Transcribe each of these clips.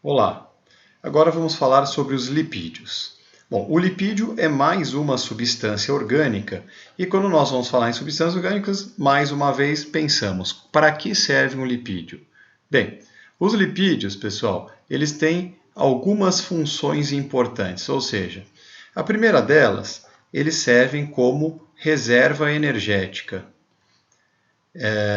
Olá, agora vamos falar sobre os lipídios. Bom, o lipídio é mais uma substância orgânica e quando nós vamos falar em substâncias orgânicas, mais uma vez pensamos, para que serve um lipídio? Bem, os lipídios, pessoal, eles têm algumas funções importantes, ou seja, a primeira delas, eles servem como reserva energética.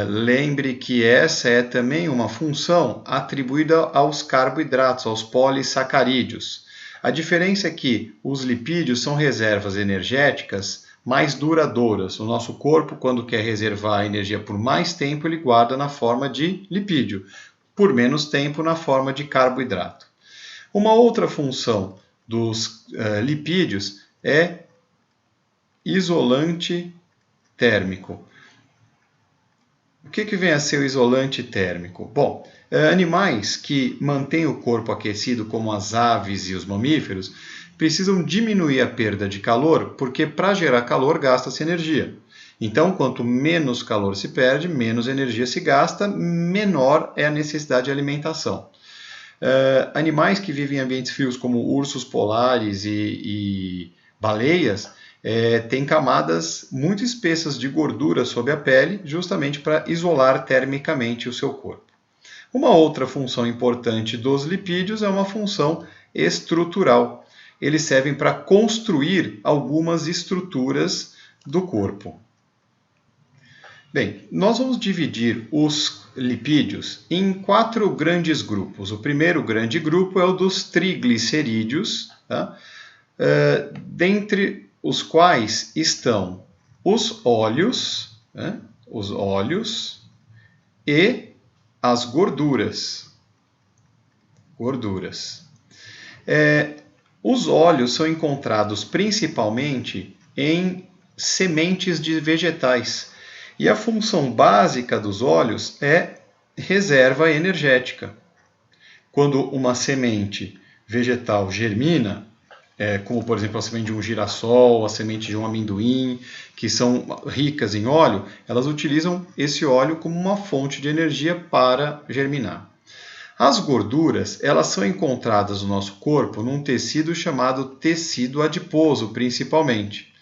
Lembre que essa é também uma função atribuída aos carboidratos, aos polissacarídeos. A diferença é que os lipídios são reservas energéticas mais duradouras. O nosso corpo, quando quer reservar energia por mais tempo, ele guarda na forma de lipídio, por menos tempo na forma de carboidrato. Uma outra função dos lipídios é isolante térmico. O que vem a ser o isolante térmico? Bom, animais que mantêm o corpo aquecido, como as aves e os mamíferos, precisam diminuir a perda de calor, porque para gerar calor gasta-se energia. Então, quanto menos calor se perde, menos energia se gasta, menor é a necessidade de alimentação. Animais que vivem em ambientes frios, como ursos polares e baleias, tem camadas muito espessas de gordura sob a pele, justamente para isolar termicamente o seu corpo. Uma outra função importante dos lipídios é uma função estrutural. Eles servem para construir algumas estruturas do corpo. Bem, nós vamos dividir os lipídios em 4 grandes grupos. O primeiro grande grupo é o dos triglicerídeos, tá? Dentre os quais estão os óleos, né? Os óleos e as gorduras. Os óleos são encontrados principalmente em sementes de vegetais. E a função básica dos óleos é reserva energética. Quando uma semente vegetal germina, como por exemplo a semente de um girassol, a semente de um amendoim, que são ricas em óleo, elas utilizam esse óleo como uma fonte de energia para germinar. As gorduras, elas são encontradas no nosso corpo num tecido chamado tecido adiposo, principalmente.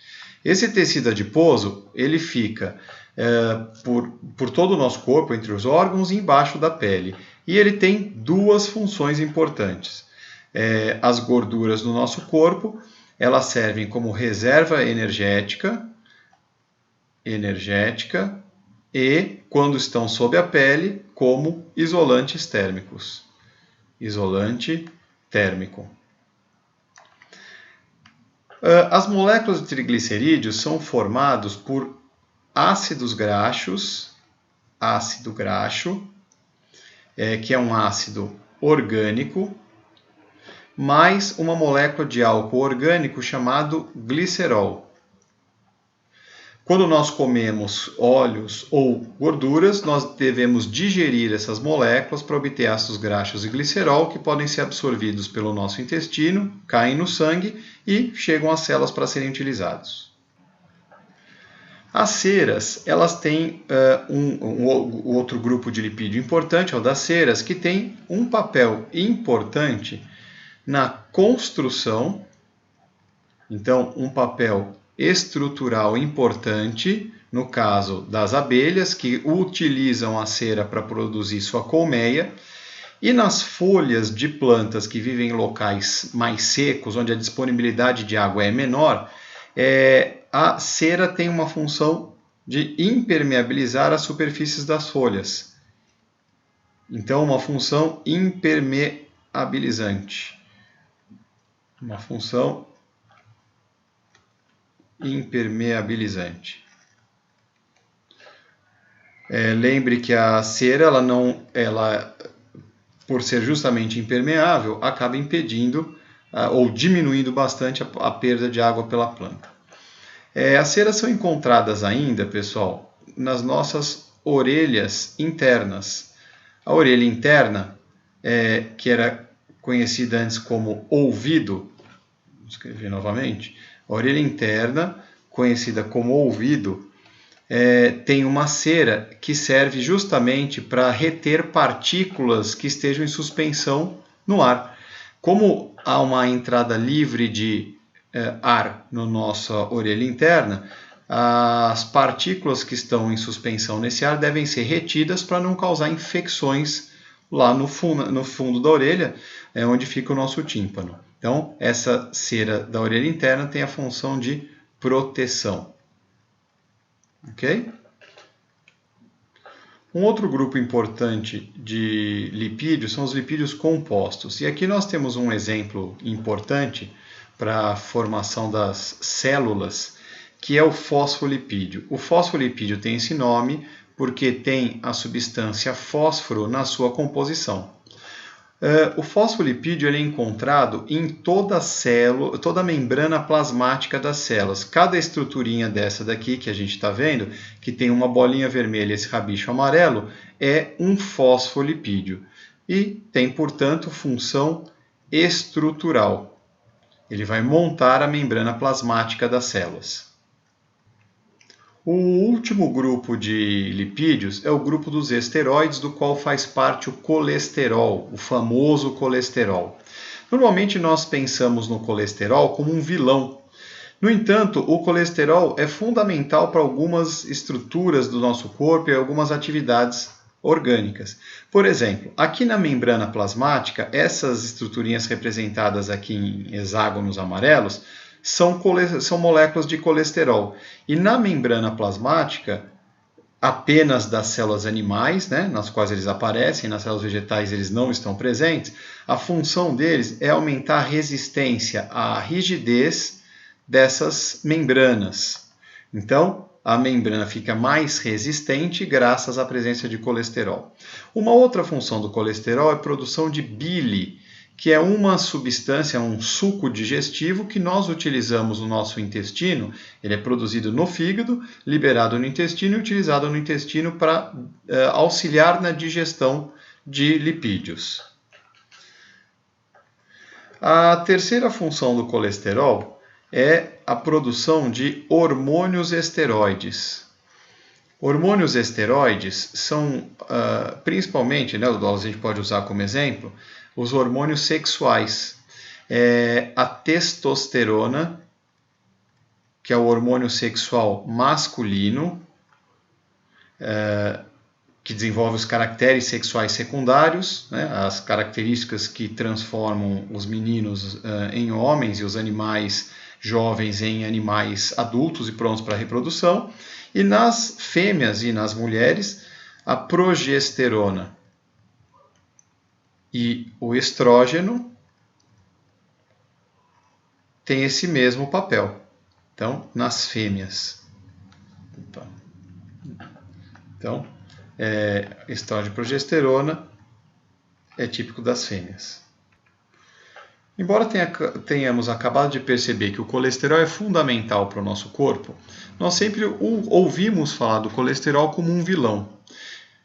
Esse tecido adiposo, ele fica por todo o nosso corpo, entre os órgãos e embaixo da pele. E ele tem 2 funções importantes. As gorduras do nosso corpo, elas servem como reserva energética e, quando estão sob a pele, como isolantes térmicos. Isolante térmico. As moléculas de triglicerídeos são formadas por ácidos graxos, ácido graxo, que é um ácido orgânico, mais uma molécula de álcool orgânico chamado glicerol. Quando nós comemos óleos ou gorduras, nós devemos digerir essas moléculas para obter ácidos graxos e glicerol, que podem ser absorvidos pelo nosso intestino, caem no sangue e chegam às células para serem utilizados. As ceras, elas têm outro grupo de lipídio importante, é o das ceras, que tem um papel importante na construção, então um papel estrutural importante, no caso das abelhas, que utilizam a cera para produzir sua colmeia, e nas folhas de plantas que vivem em locais mais secos, onde a disponibilidade de água é menor, a cera tem uma função de impermeabilizar as superfícies das folhas. Então, uma função impermeabilizante. Uma função impermeabilizante. Lembre que a cera, por ser justamente impermeável, acaba impedindo ou diminuindo bastante a perda de água pela planta. As ceras são encontradas ainda, pessoal, nas nossas orelhas internas. A orelha interna, que era conhecida antes como ouvido, vou escrever novamente, a orelha interna, conhecida como ouvido, tem uma cera que serve justamente para reter partículas que estejam em suspensão no ar. Como há uma entrada livre de ar na nossa orelha interna, as partículas que estão em suspensão nesse ar devem ser retidas para não causar infecções lá no fundo da orelha, onde fica o nosso tímpano. Então, essa cera da orelha interna tem a função de proteção. Ok? Um outro grupo importante de lipídios são os lipídios compostos. E aqui nós temos um exemplo importante para a formação das células, que é o fosfolipídio. O fosfolipídio tem esse nome porque tem a substância fósforo na sua composição. O fosfolipídio ele é encontrado em toda a membrana plasmática das células. Cada estruturinha dessa daqui que a gente está vendo, que tem uma bolinha vermelha e esse rabicho amarelo, é um fosfolipídio. E tem, portanto, função estrutural. Ele vai montar a membrana plasmática das células. O último grupo de lipídios é o grupo dos esteroides, do qual faz parte o colesterol, o famoso colesterol. Normalmente nós pensamos no colesterol como um vilão. No entanto, o colesterol é fundamental para algumas estruturas do nosso corpo e algumas atividades orgânicas. Por exemplo, aqui na membrana plasmática, essas estruturinhas representadas aqui em hexágonos amarelos, são moléculas de colesterol. E na membrana plasmática, apenas das células animais, nas quais eles aparecem, nas células vegetais eles não estão presentes, a função deles é aumentar a resistência, a rigidez dessas membranas. Então, a membrana fica mais resistente graças à presença de colesterol. Uma outra função do colesterol é a produção de bile, que é uma substância, um suco digestivo que nós utilizamos no nosso intestino. Ele é produzido no fígado, liberado no intestino e utilizado no intestino para auxiliar na digestão de lipídios. A terceira função do colesterol é a produção de hormônios esteroides. Hormônios esteroides são, principalmente, a gente pode usar como exemplo, os hormônios sexuais. A testosterona, que é o hormônio sexual masculino, que desenvolve os caracteres sexuais secundários, as características que transformam os meninos em homens e os animais jovens em animais adultos e prontos para a reprodução. E nas fêmeas e nas mulheres, a progesterona e o estrógeno têm esse mesmo papel. Então, nas fêmeas. Então, estrógeno e progesterona é típico das fêmeas. Embora tenhamos acabado de perceber que o colesterol é fundamental para o nosso corpo, nós sempre ouvimos falar do colesterol como um vilão.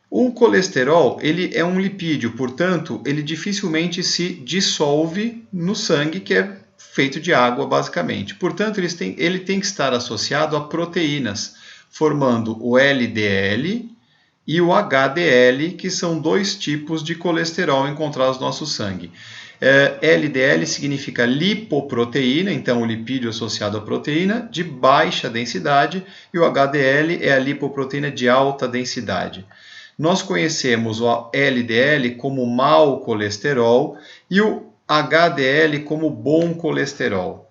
O colesterol ele é um lipídio, portanto, ele dificilmente se dissolve no sangue, que é feito de água, basicamente. Portanto, ele tem que estar associado a proteínas, formando o LDL e o HDL, que são dois tipos de colesterol encontrados no nosso sangue. LDL significa lipoproteína, então o lipídio associado à proteína de baixa densidade, e o HDL é a lipoproteína de alta densidade. Nós conhecemos o LDL como mau colesterol e o HDL como bom colesterol.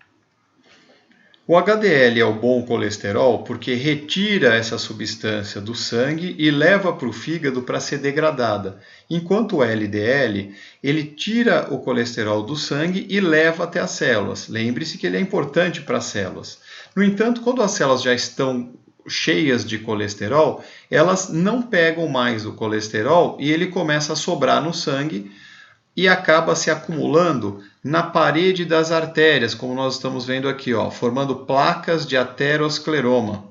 O HDL é o bom colesterol porque retira essa substância do sangue e leva para o fígado para ser degradada, enquanto o LDL ele tira o colesterol do sangue e leva até as células. Lembre-se que ele é importante para as células. No entanto, quando as células já estão cheias de colesterol, elas não pegam mais o colesterol e ele começa a sobrar no sangue e acaba se acumulando na parede das artérias, como nós estamos vendo aqui, formando placas de ateroscleroma.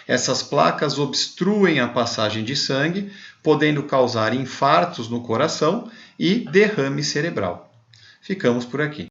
Essas placas obstruem a passagem de sangue, podendo causar infartos no coração e derrame cerebral. Ficamos por aqui.